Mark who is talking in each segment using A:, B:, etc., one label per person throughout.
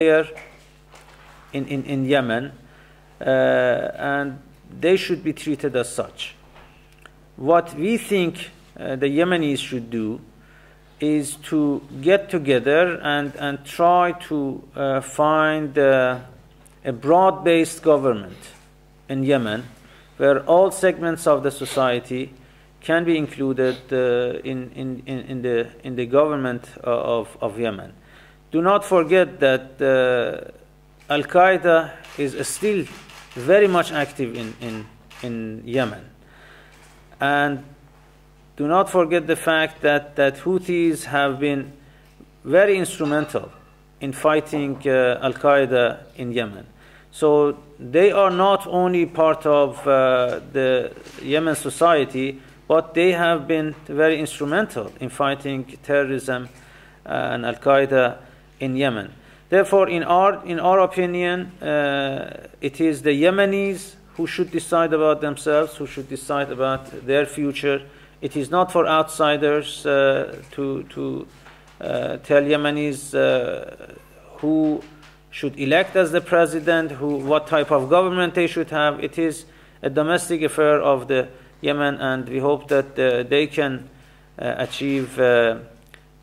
A: player in Yemen, and they should be treated as such. What we think the Yemenis should do is to get together and try to find a broad-based government in Yemen where all segments of the society can be included in the government of Yemen. Do not forget that Al-Qaeda is still very much active in Yemen. And do not forget the fact that Houthis have been very instrumental in fighting Al-Qaeda in Yemen. So they are not only part of the Yemen society, but they have been very instrumental in fighting terrorism and Al-Qaeda in Yemen. Therefore, in our opinion, it is the Yemenis who should decide about themselves, who should decide about their future. It is not for outsiders to tell Yemenis who should elect as the president, what type of government they should have. It is a domestic affair of the Yemen, and we hope that they can achieve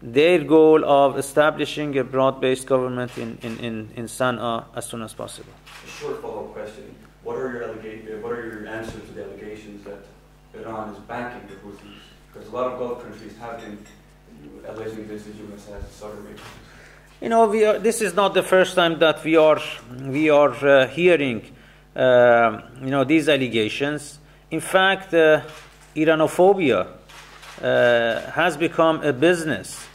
A: their goal of establishing a broad-based government in Sana'a as soon as possible.
B: A short follow-up question. What are your answers to the allegations that Iran is backing the Houthis? Because a lot of Gulf countries have been alleging this as U.S. as Saudi Arabia.
A: You know, this is not the first time that we are hearing these allegations. In fact, Iranophobia has become a business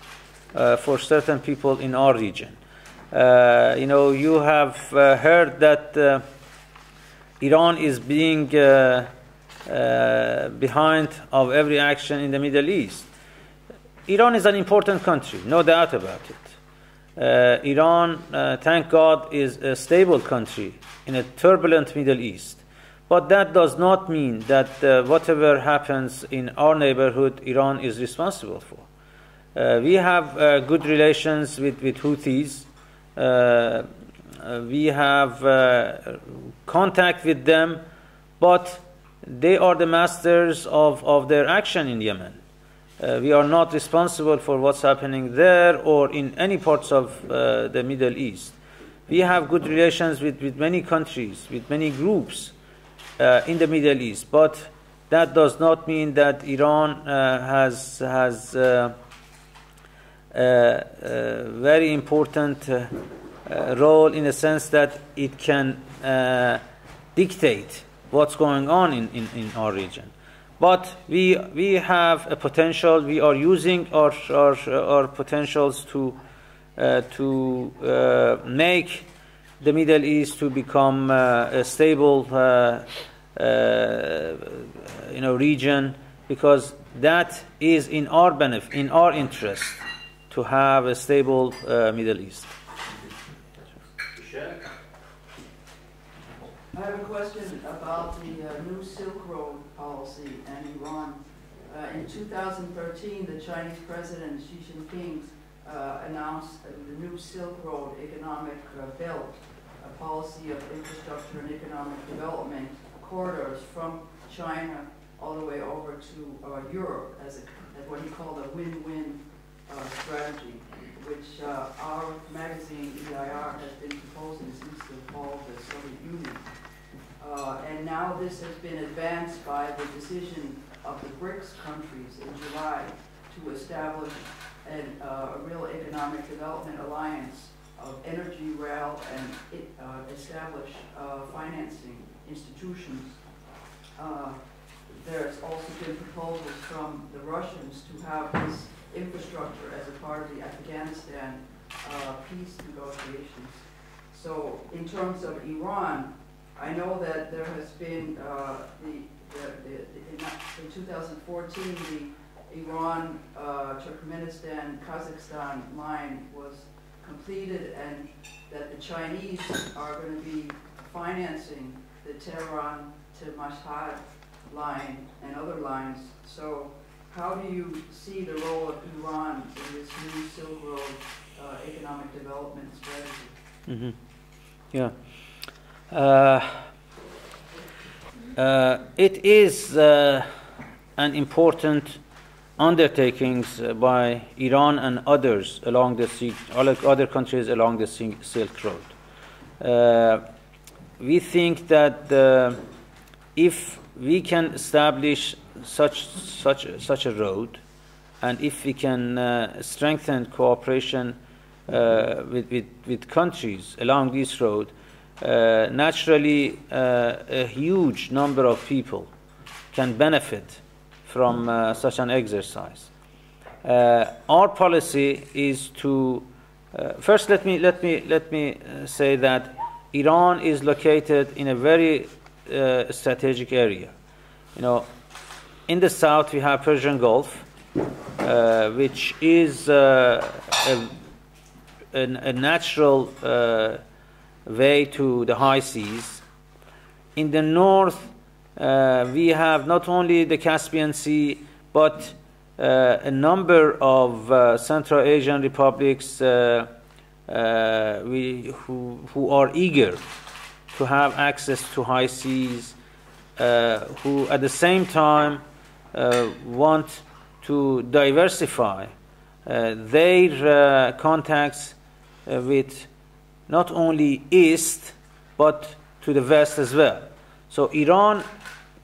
A: for certain people in our region. You have heard that Iran is being behind of every action in the Middle East. Iran is an important country, no doubt about it. Iran, thank God, is a stable country in a turbulent Middle East. But that does not mean that whatever happens in our neighborhood, Iran is responsible for. We have good relations with Houthis. We have contact with them, but they are the masters of their action in Yemen. We are not responsible for what's happening there or in any parts of the Middle East. We have good relations with many countries, with many groups in the Middle East, but that does not mean that Iran has a very important role in the sense that it can dictate what's going on in our region. But we have a potential. We are using our potentials to make the Middle East to become a stable region, because that is in our benefit, in our interest, to have a stable Middle East.
C: I have a question about the new Silk Road policy and Iran. In 2013, the Chinese President Xi Jinping announced the new Silk Road economic belt, a policy of infrastructure and economic development corridors from China all the way over to Europe as what he called a win-win strategy, which our magazine, EIR, has been proposing since the fall of the Soviet Union. And now this has been advanced by the decision of the BRICS countries in July to establish a real economic development alliance of energy, rail, and establish financing institutions. There's also been proposals from the Russians to have this infrastructure as a part of the Afghanistan peace negotiations. So in terms of Iran, I know that there has been in 2014 the Iran, Turkmenistan, Kazakhstan line was completed, and that the Chinese are going to be financing the Tehran to Mashhad line and other lines. So how do you see the role of Iran in this new Silk Road economic development strategy?
A: Mm-hmm. Yeah. It is an important undertakings by Iran and others along the other countries along the Silk Road. We think that if we can establish such a road, and if we can strengthen cooperation with countries along this road, naturally a huge number of people can benefit from such an exercise. Our policy is to first let me say that Iran is located in a very strategic area. You know, in the south we have Persian Gulf, which is a natural way to the high seas. In the north, we have not only the Caspian Sea, but a number of Central Asian republics who are eager to have access to high seas, who at the same time want to diversify their contacts with not only east but to the west as well. So Iran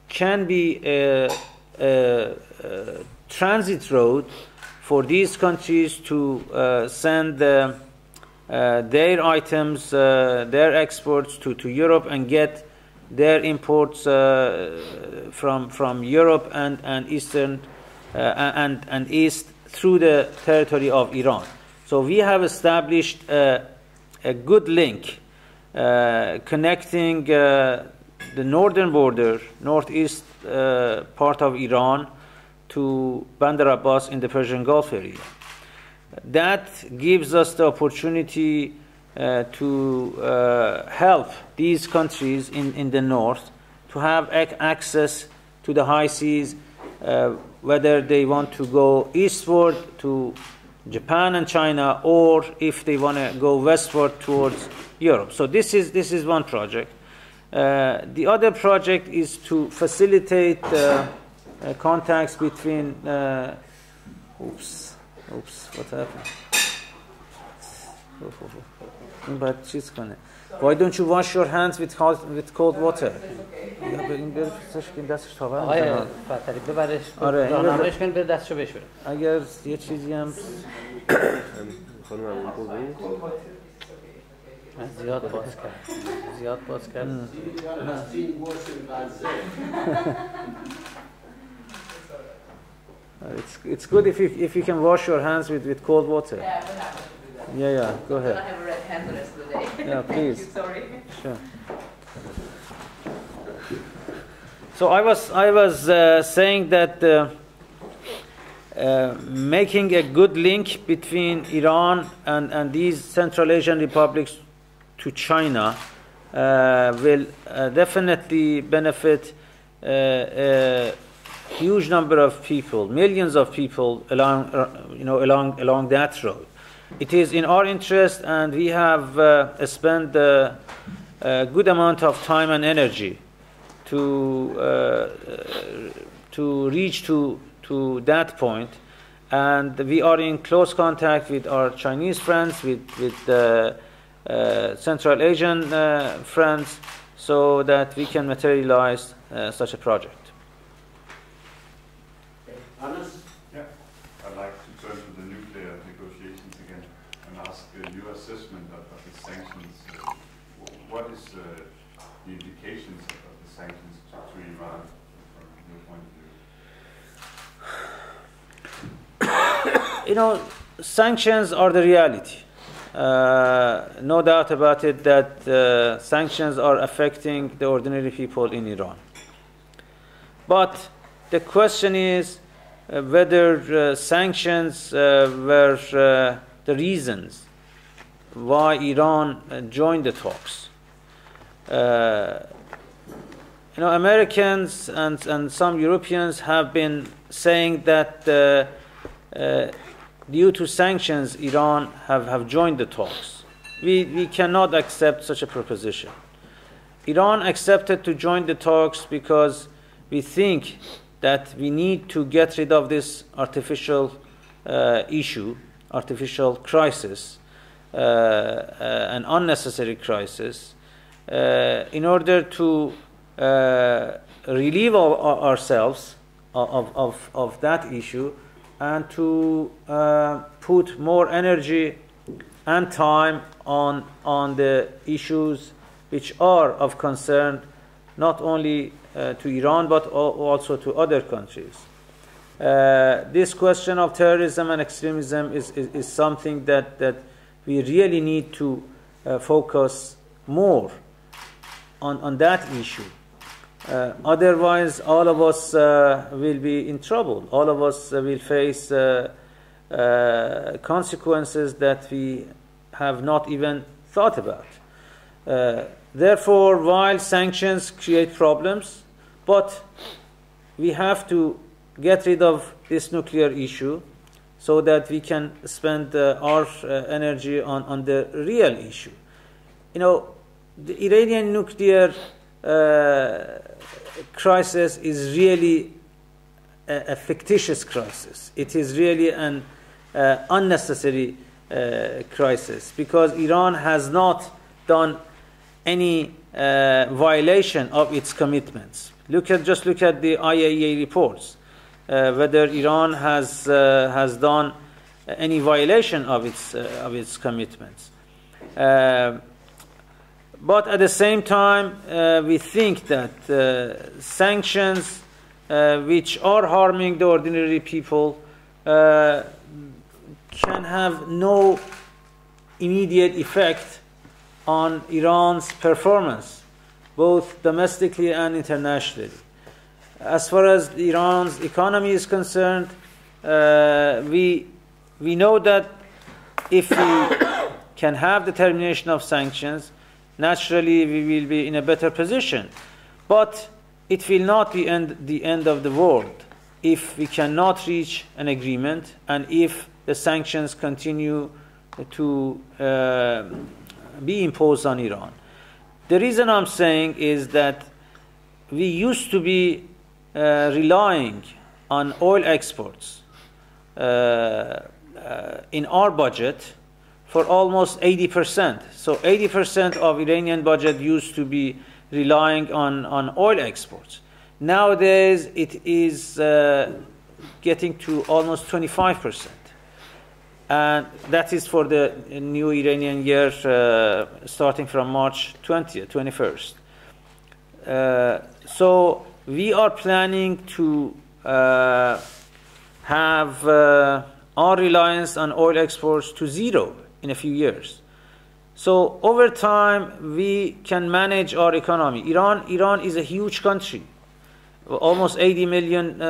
A: can be a transit road for these countries to send their items, their exports to Europe, and get their imports from Europe and Eastern and East through the territory of Iran. So we have established a good link connecting the northern border, northeast part of Iran, to Bandar Abbas in the Persian Gulf area. That gives us the opportunity to help these countries in the north to have access to the high seas, whether they want to go eastward to Japan and China, or if they want to go westward towards Europe. So this is one project. The other project is to facilitate contacts between. Oops, what happened? Why don't you wash your hands with cold water? اگر یه چیزی هم زیاد باز کرد It's good if you can wash your hands with cold water. Yeah, go ahead.
D: I have a red hand the rest of the day.
A: Yeah, please.
D: Thank you, sorry.
A: Sure. So I was saying that making a good link between Iran and these Central Asian republics to China will definitely benefit a huge number of people, millions of people along that road. It is in our interest, and we have spent a good amount of time and energy to reach to that point, and we are in close contact with our Chinese friends, with Central Asian friends, so that we can materialize such a project.
E: Anders?
F: Yeah, I'd like to turn to the nuclear negotiations again and ask your assessment of the sanctions. What is the implications of the sanctions to Iran from your point of view?
A: Sanctions are the reality. No doubt about it that sanctions are affecting the ordinary people in Iran. But the question is whether sanctions were the reasons why Iran joined the talks. Americans and some Europeans have been saying that due to sanctions, Iran have joined the talks. we cannot accept such a proposition. Iran accepted to join the talks because we think that we need to get rid of this artificial issue, artificial crisis, an unnecessary crisis, in order to relieve ourselves of that issue and to put more energy and time on the issues which are of concern not only to Iran but also to other countries. This question of terrorism and extremism is something that we really need to focus more on that issue. Otherwise, all of us will be in trouble. All of us will face consequences that we have not even thought about. Therefore, while sanctions create problems, but we have to get rid of this nuclear issue so that we can spend our energy on the real issue. You know, the Iranian nuclear crisis is really a fictitious crisis. It is really an unnecessary crisis because Iran has not done any violation of its commitments. Just look at the IAEA reports, whether Iran has done any violation of its commitments. But at the same time, we think that sanctions which are harming the ordinary people can have no immediate effect on Iran's performance, both domestically and internationally. As far as Iran's economy is concerned, we know that if we can have the termination of sanctions, naturally we will be in a better position. But it will not be the end of the world if we cannot reach an agreement and if the sanctions continue to be imposed on Iran. The reason I'm saying is that we used to be relying on oil exports in our budget for almost 80%. So 80% of Iranian budget used to be relying on oil exports. Nowadays it is getting to almost 25%. And that is for the new Iranian year starting from March 20th, 21st. So we are planning to have our reliance on oil exports to zero in a few years. So over time we can manage our economy. Iran is a huge country. Almost 80 million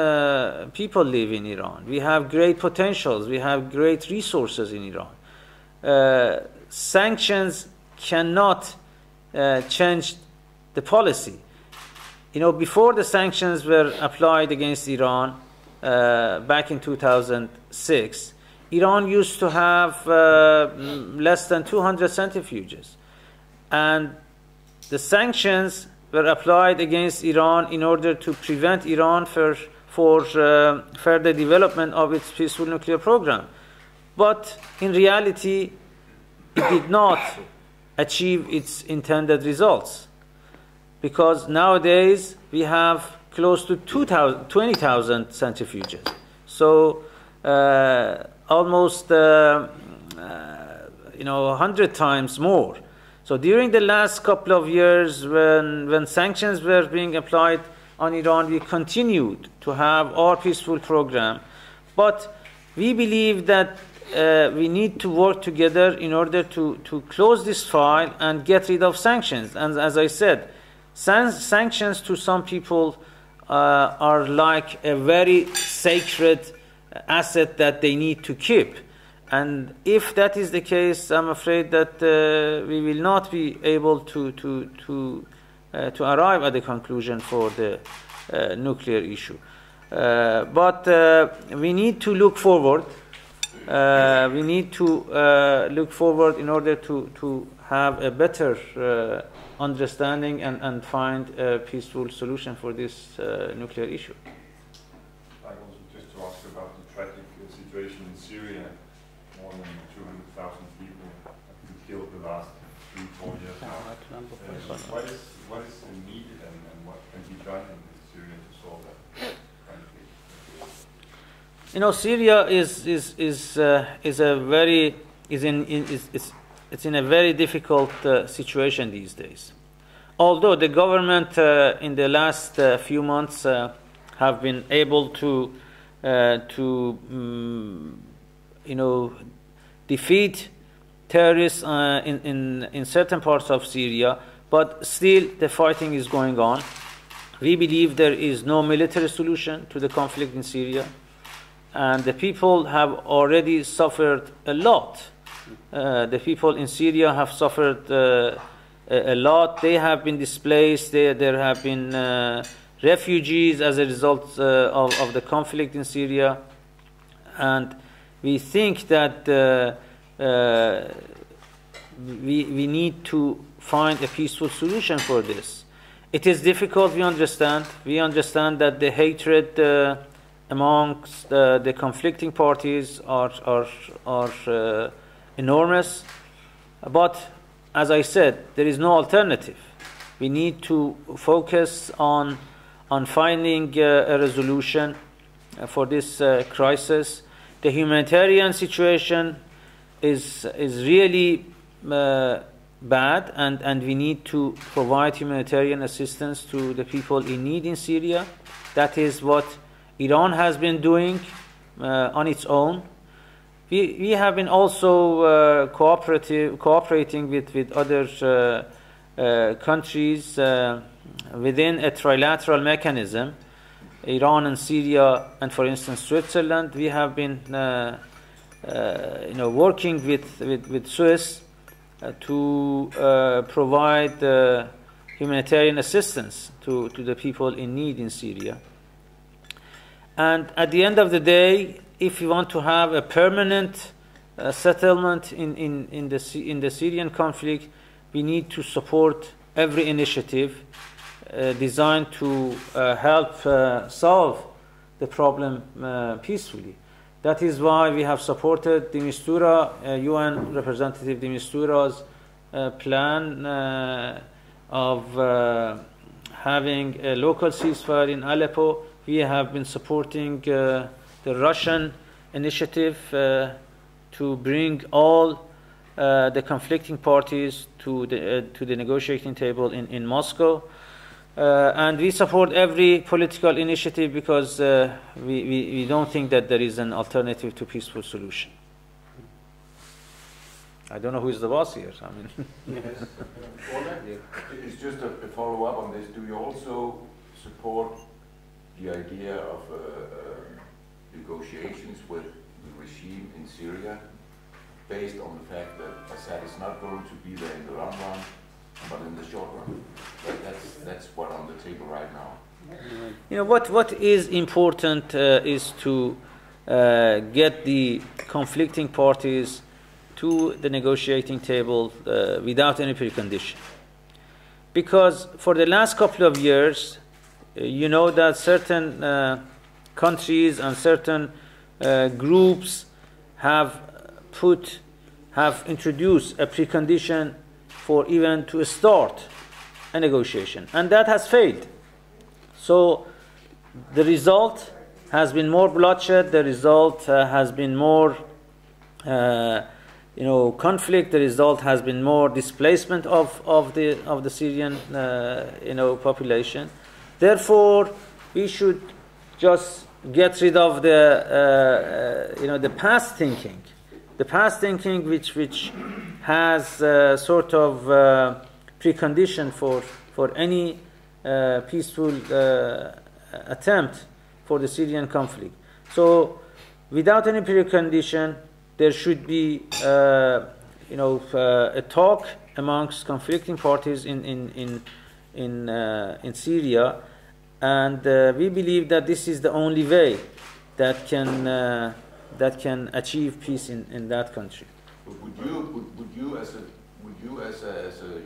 A: people live in Iran. We have great potentials. We have great resources in Iran. Sanctions cannot change the policy. You know, before the sanctions were applied against Iran back in 2006, Iran used to have less than 200 centrifuges. And the sanctions were applied against Iran in order to prevent Iran for further development of its peaceful nuclear program. But in reality, it did not achieve its intended results, because nowadays we have close to 20,000 centrifuges. So almost 100 times more. So during the last couple of years, when sanctions were being applied on Iran, we continued to have our peaceful program. But we believe that we need to work together in order to close this file and get rid of sanctions. And as I said, sanctions to some people are like a very sacred asset that they need to keep. And if that is the case, I'm afraid that we will not be able to arrive at a conclusion for the nuclear issue. But we need to look forward we need to look forward in order to have a better understanding and find a peaceful solution for this nuclear issue.
F: I also just to ask about the tragic situation in Syria. More than 200,000 people have been killed the last 3-4 years now. What is needed and what can be done in Syria to solve that?
A: You know, Syria is in a very difficult situation these days. Although the government in the last few months have been able to defeat terrorists in certain parts of Syria, but still the fighting is going on. We believe there is no military solution to the conflict in Syria, and the people have already suffered a lot. The people in Syria have suffered a lot. They have been displaced. There have been refugees as a result of the conflict in Syria. And we think that we need to find a peaceful solution for this. It is difficult, we understand. We understand that the hatred amongst the conflicting parties are enormous. But as I said, there is no alternative. We need to focus on finding a resolution for this crisis. The humanitarian situation is really bad, and we need to provide humanitarian assistance to the people in need in Syria. That is what Iran has been doing on its own. We have been also cooperating with other countries within a trilateral mechanism, Iran and Syria, and for instance Switzerland. We have been working with Swiss to provide humanitarian assistance to the people in need in Syria. And at the end of the day, if we want to have a permanent settlement in the Syrian conflict, we need to support every initiative designed to help solve the problem peacefully. That is why we have supported de Mistura, UN Representative de Mistura's plan of having a local ceasefire in Aleppo. We have been supporting the Russian initiative to bring all the conflicting parties to the negotiating table in Moscow. And we support every political initiative because we don't think that there is an alternative to peaceful solution. I don't know who is the boss here. I mean,
D: yes. It's just a follow-up on this. Do you also support the idea of negotiations with the regime in Syria based on the fact that Assad is not going to be there in the long run, but in the short run? That's what on the table right now.
A: You know, what is important is to get the conflicting parties to the negotiating table without any precondition. Because for the last couple of years, you know that certain countries and certain groups have introduced a precondition for even to start a negotiation, and that has failed. So the result has been more bloodshed. The result has been more, conflict. The result has been more displacement of the Syrian, population. Therefore, we should just get rid of the past thinking, which has sort of precondition for any peaceful attempt for the Syrian conflict. So, without any precondition, there should be a talk amongst conflicting parties in Syria, and we believe that this is the only way that can that can achieve peace in that country.
D: But would you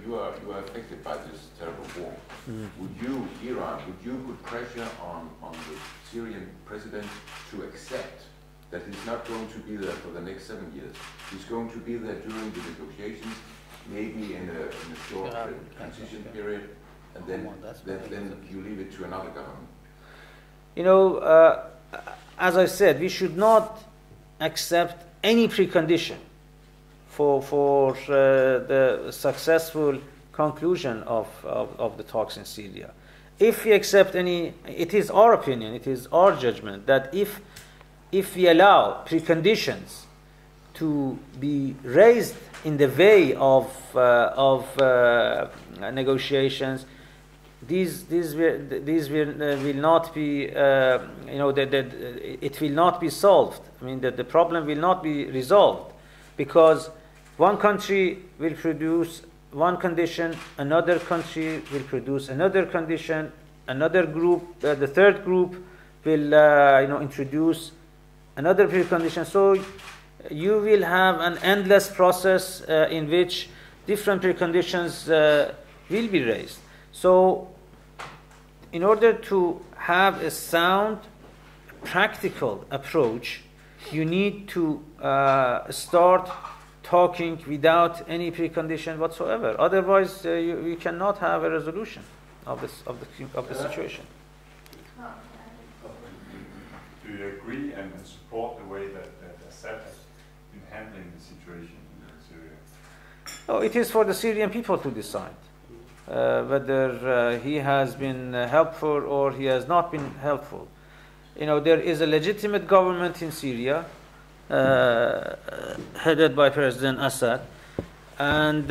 D: you are affected by this terrible war? Would you, Iran, put pressure on the Syrian president to accept that he's not going to be there for the next 7 years? He's going to be there during the negotiations, maybe in a short transition period, and then you leave it to another government.
A: You know, as I said, we should not accept any precondition for the successful conclusion of the talks in Syria. If we accept any, it is our opinion, it is our judgment that if we allow preconditions to be raised in the way of negotiations, these will not be, it will not be solved. I mean, that the problem will not be resolved, because one country will produce one condition, another country will produce another condition, another group, the third group will introduce another precondition. So you will have an endless process in which different preconditions will be raised. So in order to have a sound, practical approach, you need to start talking without any precondition whatsoever. Otherwise, you cannot have a resolution of the situation.
F: Do you agree and support the way that Assad has been handling the situation in Syria?
A: Oh, it is for the Syrian people to decide whether he has been helpful or he has not been helpful. You know, there is a legitimate government in Syria headed by President Assad, and